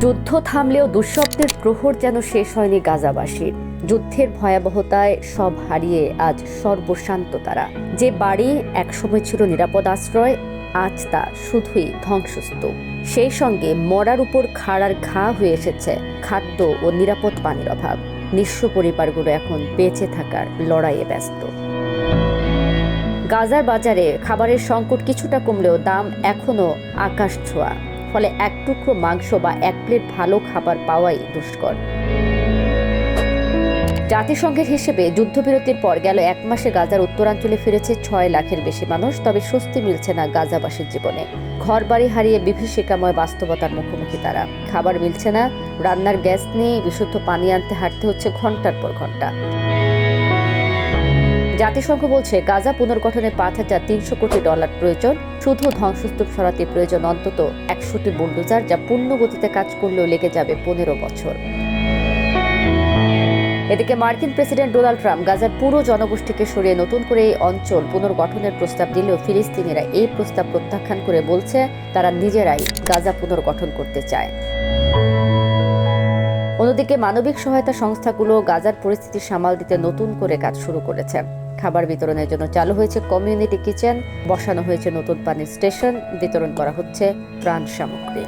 যুদ্ধ থামলেও দুঃস্বপ্নের প্রহর যেন শেষ হয়নি গাজাবাসীর। যুদ্ধের ভয়াবহতায় সব হারিয়ে আজ সর্বশান্ত তারা। যে বাড়ি একসময় ছিল নিরাপদ আশ্রয়, আজ তা শুধুই ধ্বংসস্তূপ। সেই সঙ্গে মরার উপর খাড়ার ঘা হয়ে এসেছে খাদ্য ও নিরাপদ পানির অভাব। নিঃস্ব পরিবারগুলো এখন বেঁচে থাকার লড়াইয়ে ব্যস্ত। গাজার বাজারে খাবারের সংকট কিছুটা কমলেও দাম এখনো আকাশ ছোঁয়া। ফলে এক টুকরো মাংস বা এক প্লেট ভালো খাবার পাওয়াই দুষ্কর। জাতিসংঘের হিসেবে যুদ্ধবিরতির পর গেল এক মাসে গাজার উত্তরাঞ্চলে ফিরেছে 6 লাখের বেশি মানুষ। তবে স্বস্তি মিলছে না গাজাবাসীর জীবনে। ঘরবাড়ি হারিয়ে বিভীষিকাময় বাস্তবতার মুখোমুখি তারা। খাবার মিলছে না, রান্নার গ্যাস নেই, বিশুদ্ধ পানি আনতে হাঁটতে হচ্ছে ঘন্টার পর ঘন্টা। জাতিসংঘ বলছে গাজা পুনর্গঠনে $5,300 কোটি প্রয়োজন। শুধু ধ্বংসস্তূপ সরাতে প্রয়োজন অন্তত 100টি বুলডোজার, যা পূর্ণ গতিতে কাজ করলেও লেগে যাবে 15 বছর। এদিকে মার্কিন প্রেসিডেন্ট ডোনাল্ড ট্রাম্প গাজার পুরো জনগোষ্ঠীকে সরিয়ে নতুন করে এই অঞ্চল পুনর্গঠনের প্রস্তাব দিলেও ফিলিস্তিনিরা এই প্রস্তাব প্রত্যাখ্যান করে বলছে তারা নিজেরাই গাজা পুনর্গঠন করতে চায়। অন্যদিকে মানবিক সহায়তা সংস্থাগুলো গাজার পরিস্থিতি সামাল দিতে নতুন করে কাজ শুরু করেছে। খাবার বিতরণের জন্য চালু হয়েছে কমিউনিটি কিচেন, বসানো হয়েছে নতুন পানির স্টেশন, বিতরণ করা হচ্ছে ত্রাণ সামগ্রী।